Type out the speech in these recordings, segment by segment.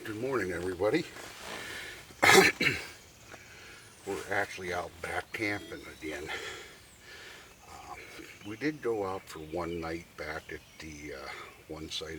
Good morning, everybody. We're actually out back camping again. Um, we did go out for one night back at the one site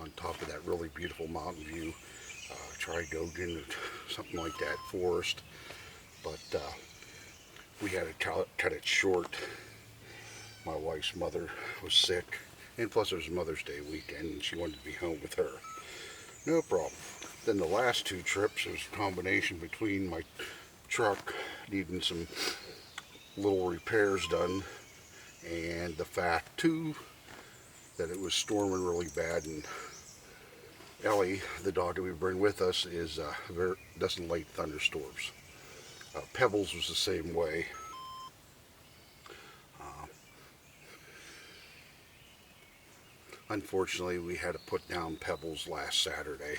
on top of that really beautiful mountain view. Tried to go into something like that forest, but we had to cut it short. My wife's mother was sick, and plus it was Mother's Day weekend, and she wanted to be home with her. No problem. Then the last two trips, it was a combination between my truck needing some little repairs done, and the fact too that it was storming really bad, and Ellie, the dog that we bring with us, doesn't like thunderstorms. Pebbles was the same way. Uh, Unfortunately, we had to put down Pebbles last Saturday.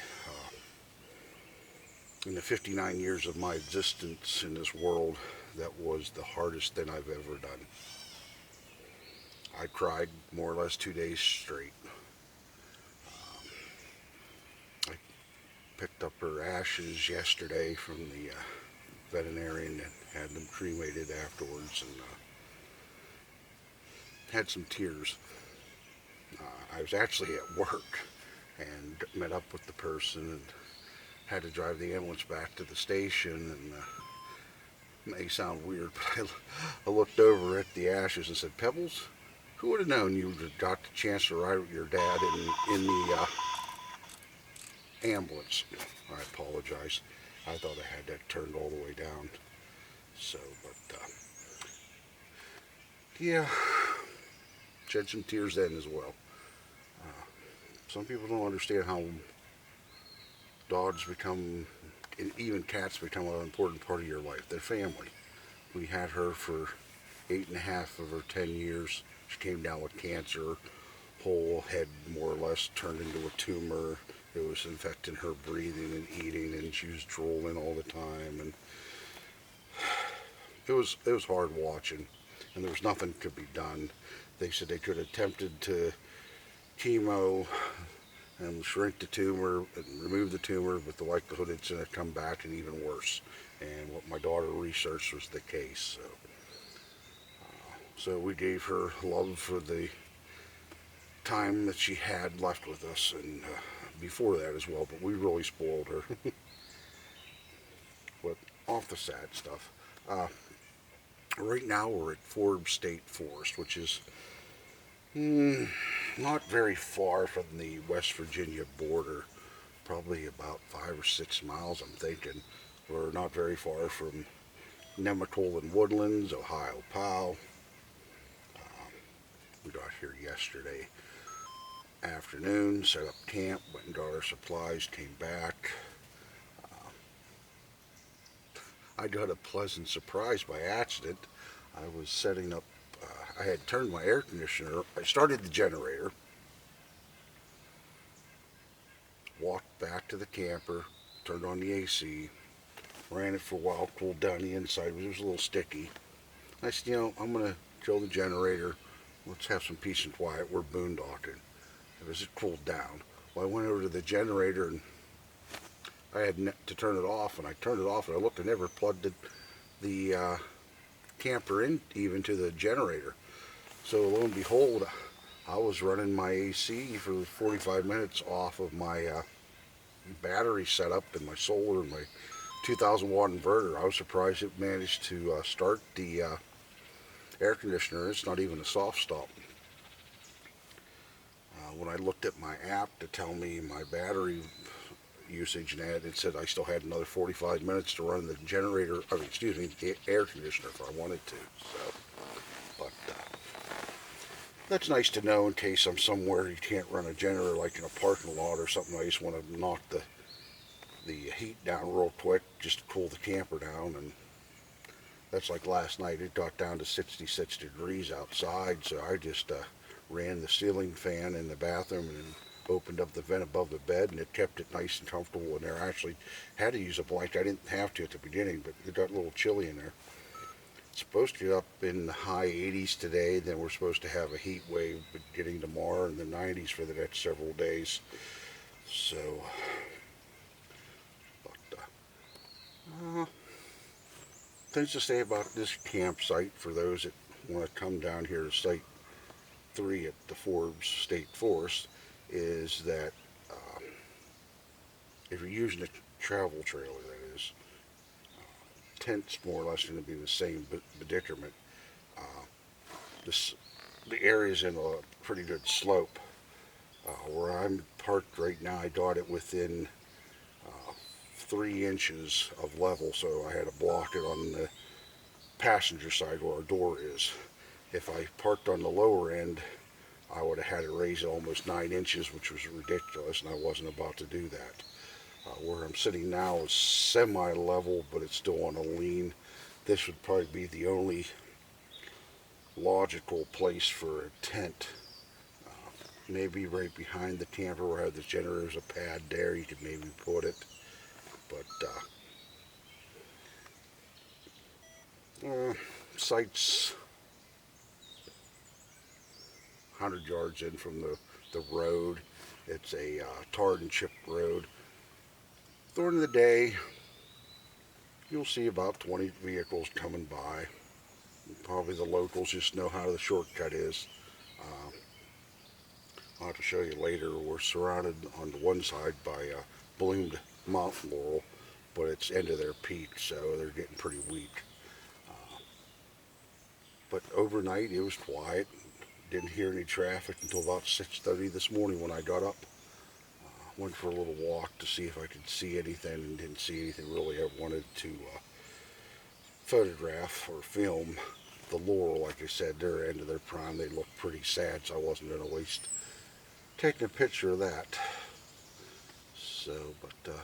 In the 59 years of my existence in this world, that was the hardest thing I've ever done. I cried more or less 2 days straight. I picked up her ashes yesterday from the veterinarian and had them cremated afterwards, and had some tears. I was actually at work and met up with the person and had to drive the ambulance back to the station, and it may sound weird, but I looked over at the ashes and said, Pebbles, who would have known you would have got the chance to ride with your dad in the ambulance? I apologize. I thought I had that turned all the way down. So, but yeah, shed some tears then as well. Uh, some people don't understand how dogs become, and even cats become an important part of your life. Their family. We had her for 8.5 of her 10 years. She came down with cancer. Whole head more or less turned into a tumor. It was infecting her breathing and eating, and she was drooling all the time, and it was hard watching, and there was nothing could be done. They said they could have attempted to chemo and shrink the tumor and remove the tumor, but the likelihood it's going to come back and even worse. And what my daughter researched was the case. So we gave her love for the time that she had left with us, and before that as well. But we really spoiled her. But off the sad stuff. Right now we're at Forbes State Forest, which is not very far from the West Virginia border. Probably about 5 or 6 miles, I'm thinking. We're not very far from Nemacolin and Woodlands, Ohio Powell. We got here yesterday afternoon, set up camp, went and got our supplies, came back. I got a pleasant surprise by accident. I was setting up, I had turned my air conditioner, I started the generator, walked back to the camper, turned on the AC, ran it for a while, cooled down the inside, it was a little sticky. I said, I'm going to kill the generator, let's have some peace and quiet, we're boondocking. As it cooled down, well, I went over to the generator and I had to turn it off, and I turned it off, and I looked and never plugged the camper in even to the generator. So lo and behold, I was running my AC for 45 minutes off of my battery setup and my solar and my 2,000 watt inverter. I was surprised it managed to start the air conditioner. It's not even a soft stop. When I looked at my app to tell me my battery usage, and it said I still had another 45 minutes to run the generator, the air conditioner if I wanted to. So, but that's nice to know in case I'm somewhere you can't run a generator, like in a parking lot or something. I just want to knock the heat down real quick just to cool the camper down, and that's like last night. It got down to 66 degrees outside, so I just ran the ceiling fan in the bathroom and opened up the vent above the bed, and it kept it nice and comfortable in there. I actually had to use a blanket. I didn't have to at the beginning, but it got a little chilly in there. It's supposed to get up in the high 80s today. Then we're supposed to have a heat wave beginning tomorrow in the 90s for the next several days. So, but things to say about this campsite for those that want to come down here to Site 3 at the Forbes State Forest is that uh, if you're using a travel trailer, that is, tent's more or less going to be the same predicament. Uh, this, the area's in a pretty good slope. Where I'm parked right now, I got it within 3 inches of level, so I had to block it on the passenger side where our door is. If I parked on the lower end, I would have had to raise it almost 9 inches, which was ridiculous, and I wasn't about to do that. Where I'm sitting now is semi-level, but it's still on a lean. This would probably be the only logical place for a tent. Maybe right behind the camper where I have the generator's a pad there, you could maybe put it. But site's 100 yards in from the road. It's a tarred and chipped road. During the day, you'll see about 20 vehicles coming by. Probably the locals just know how the shortcut is. I'll have to show you later. We're surrounded on the one side by bloomed mountain laurel, but it's end of their peak, so they're getting pretty weak. But overnight it was quiet. Didn't hear any traffic until about 6:30 this morning when I got up. Went for a little walk to see if I could see anything, and didn't see anything really I wanted to photograph or film. The laurel, like I said, they're end of their prime. They look pretty sad, so I wasn't going to waste taking a picture of that. So, but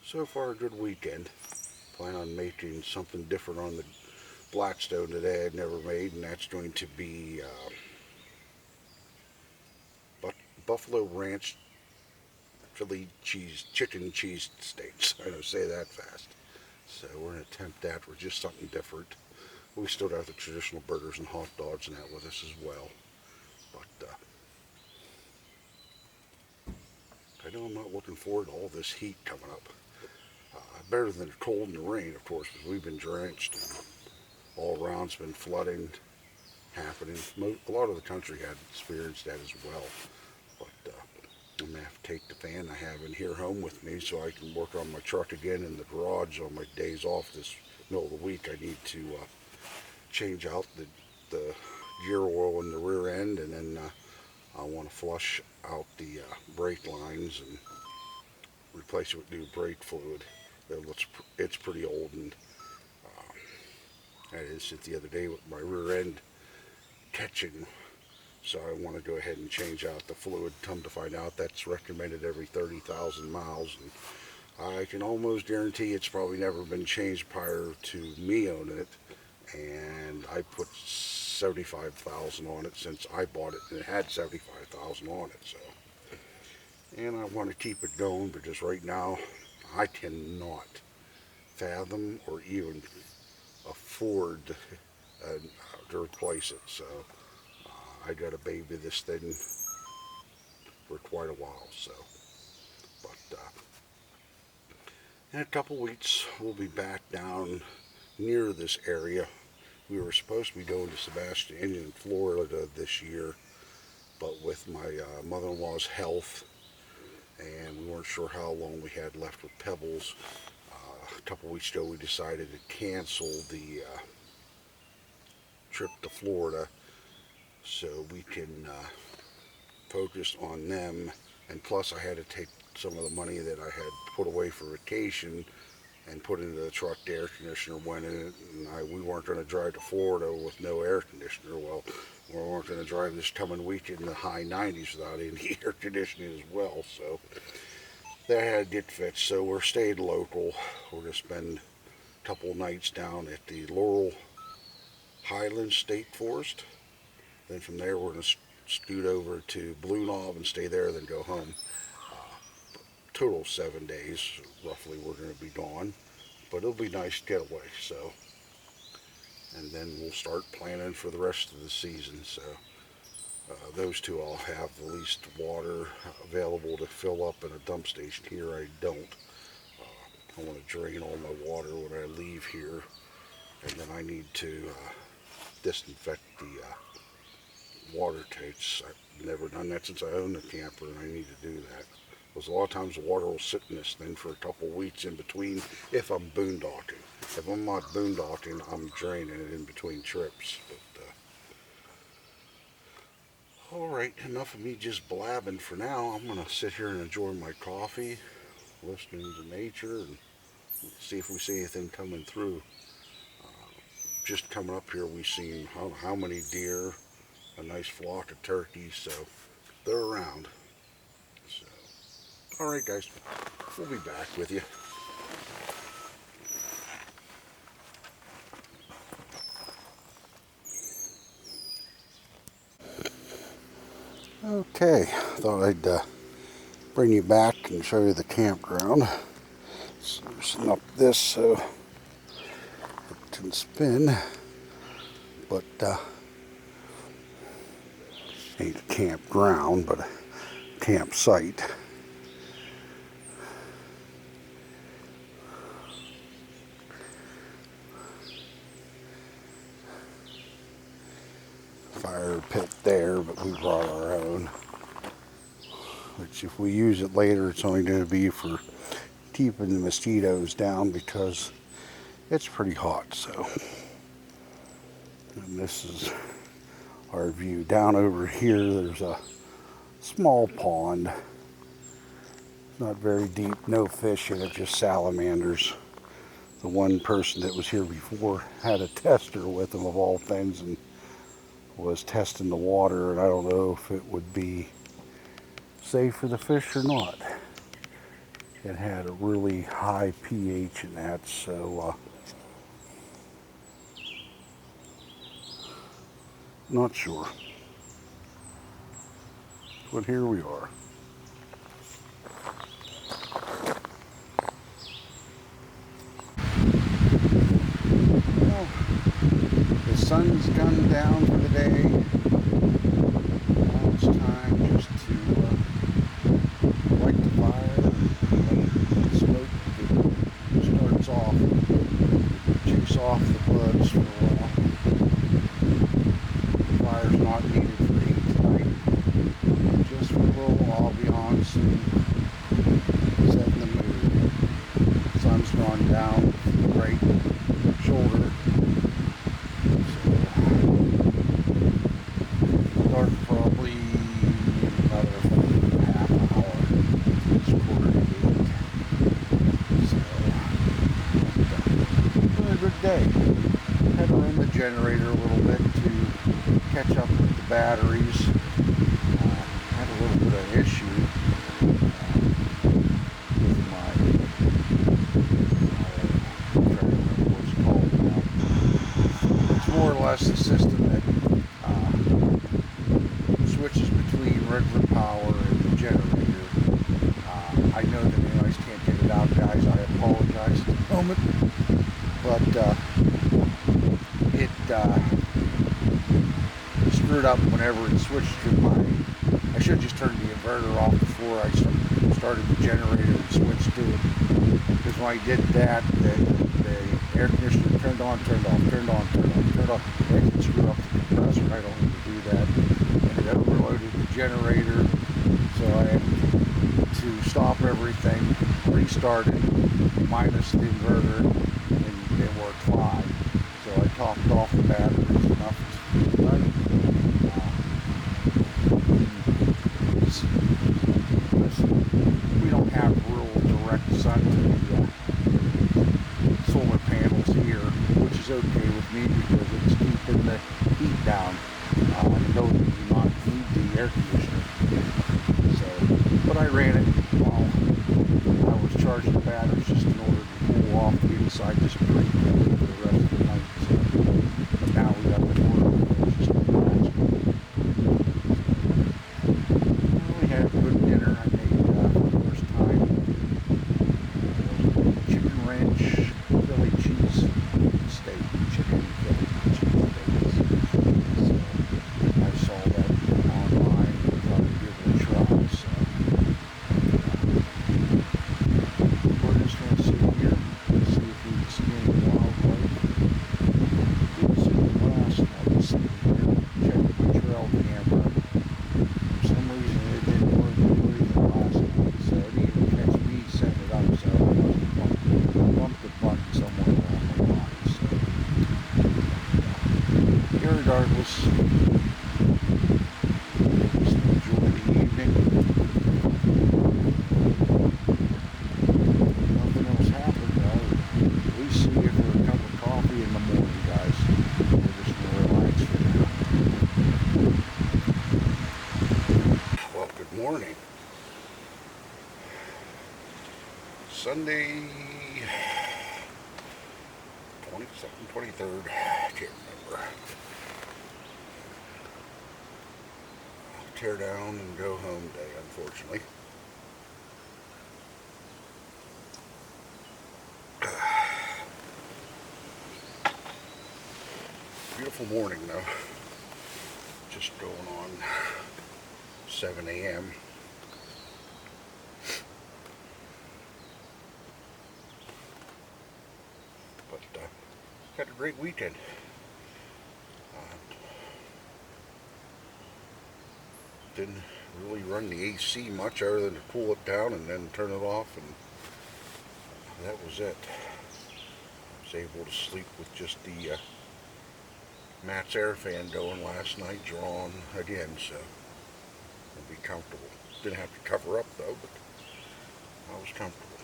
so far a good weekend. Plan on making something different on the Blackstone today I'd never made, and that's going to be Buffalo Ranch Philly cheese, chicken cheese steaks. I don't say that fast. So we're going to attempt that with just something different. We still got the traditional burgers and hot dogs and that with us as well. But I know I'm not looking forward to all this heat coming up. Better than the cold and the rain, of course, because we've been drenched. And all around's been flooding happening. A lot of the country had experienced that as well. But I'm going to have to take the fan I have in here home with me so I can work on my truck again in the garage on my days off this middle of the week. I need to change out the gear oil in the rear end, and then I want to flush out the brake lines and replace it with new brake fluid. It's pretty old, and I did it the other day with my rear end catching, so I want to go ahead and change out the fluid. Come to find out, that's recommended every 30,000 miles, and I can almost guarantee it's probably never been changed prior to me owning it, and I put 75,000 on it since I bought it, and it had 75,000 on it. So, and I want to keep it going because right now I cannot fathom or even afford to replace it. So I got to baby this thing for quite a while. So, but in a couple weeks we'll be back down near this area. We were supposed to be going to Sebastian, in Florida this year, but with my mother-in-law's health, and we weren't sure how long we had left with Pebbles. A couple weeks ago, we decided to cancel the trip to Florida so we can focus on them. And plus, I had to take some of the money that I had put away for vacation and put into the truck. The air conditioner went in it, and we weren't going to drive to Florida with no air conditioner. Well, we weren't going to drive this coming week in the high 90s without any air conditioning as well. So that had to get fixed. So we're staying local. We're going to spend a couple nights down at the Laurel Highlands State Forest. Then from there, we're going to scoot over to Blue Knob and stay there, then go home. Total 7 days, roughly, we're going to be gone. But it'll be nice getaway, so. And then we'll start planning for the rest of the season. So Those two all have the least water available to fill up in a dump station. Here I don't. I want to drain all my water when I leave here, and then I need to disinfect the water tanks. I've never done that since I own the camper, and I need to do that. Because a lot of times the water will sit in this thing for a couple weeks in between if I'm boondocking. If I'm not boondocking, I'm draining it in between trips. But alright, enough of me just blabbing for now. I'm going to sit here and enjoy my coffee, listening to nature, and see if we see anything coming through. Just coming up here, we've seen how many deer, a nice flock of turkeys, so they're around. So, alright guys, we'll be back with you. Okay, thought I'd bring you back and show you the campground. Let's loosen up this so it can spin, but ain't a campground, but a campsite. Fire pit there, but we brought our own, which if we use it later, it's only going to be for keeping the mosquitoes down because it's pretty hot. So, and this is our view. Down over here there's a small pond, not very deep, no fish in it, just salamanders. The one person that was here before had a tester with him, of all things, and was testing the water, and I don't know if it would be safe for the fish or not. It had a really high pH in that, so not sure. But here we are. Well, the sun's gone down for the day. Now it's time just to light the fire and let the smoke that starts off, chase off the bugs for a while. The fire's not needed for heat tonight. Just for a little while, I'll be on soon. Setting the mood. The sun's gone down the right shoulder. Dark probably another half an hour. It's 7:45. So, really a good day. Had to run the generator a little bit to catch up with the batteries. Had a little bit of an issue with my, I'm trying to remember what it's called now. It's more or less the system that switches between regular power and the generator. I know that you guys can't get it out, guys. I apologize at the moment, but it screwed up whenever it switched to my. I should have just turned the inverter off before I started the generator and switched to it. Because when I did that, the air conditioner turned on, turned off, turned on, turned off, turned off. It screwed up the compressor. I don't need to do that. And it overloaded the generator, so I had to stop everything, restart it, minus the inverter, and it worked fine. So I topped off the batteries enough to run. We don't have real direct sun to the solar panels here, which is okay with me because it's keeping the heat down. Though we do not need the air conditioner. So, but I ran it while I was charging the batteries just in order to cool off the inside just pretty quickly for the rest of the night. So, but now we got the door open, just we had a good dinner. I made for the first time chicken ranch Philly cheese steak, chicken Philly cheese steak. So I saw that on morning. Sunday, 22nd, 23rd, I can't remember. Tear down and go home day, unfortunately. Beautiful morning though. Just going on 7 a.m. But had a great weekend. Didn't really run the AC much other than to cool it down and then turn it off, and that was it. I was able to sleep with just the Matt's air fan going last night, drawn again, so I'll be comfortable. Didn't have to cover up though, but I was comfortable.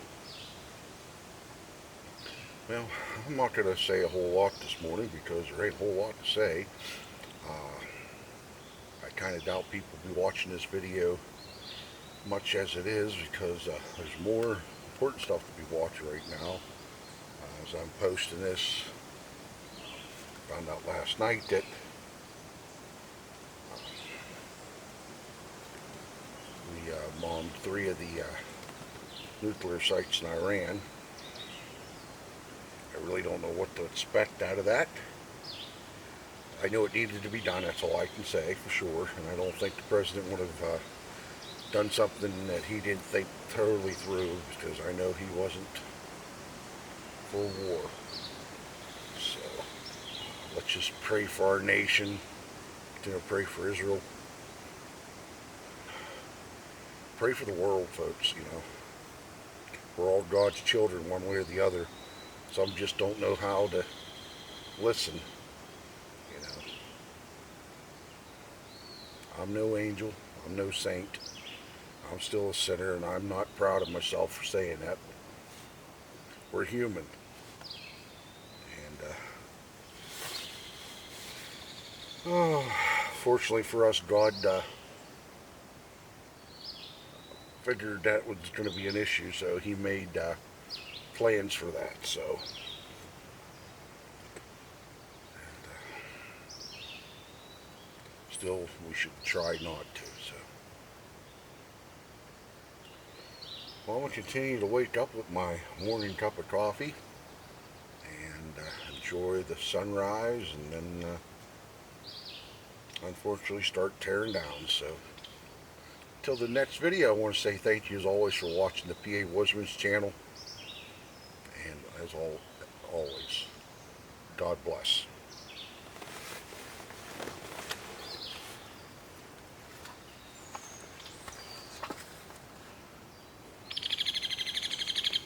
Well, I'm not going to say a whole lot this morning because there ain't a whole lot to say. I kind of doubt people will be watching this video much as it is because there's more important stuff to be watching right now. As I'm posting this, found out last night that we bombed 3 of the nuclear sites in Iran. I really don't know what to expect out of that. I know it needed to be done, that's all I can say for sure, and I don't think the president would have done something that he didn't think thoroughly through, because I know he wasn't for war. So let's just pray for our nation, pray for Israel, pray for the world, folks. We're all God's children one way or the other. Some just don't know how to listen. I'm no angel, I'm no saint. I'm still a sinner, and I'm not proud of myself for saying that. We're human. And fortunately for us, God figured that was going to be an issue, so he made plans for that. So still, we should try not to. So, well, I'm going to continue to wake up with my morning cup of coffee and enjoy the sunrise, and then unfortunately start tearing down. So, till the next video, I want to say thank you as always for watching the PA Woodsman's channel, and as always, God bless.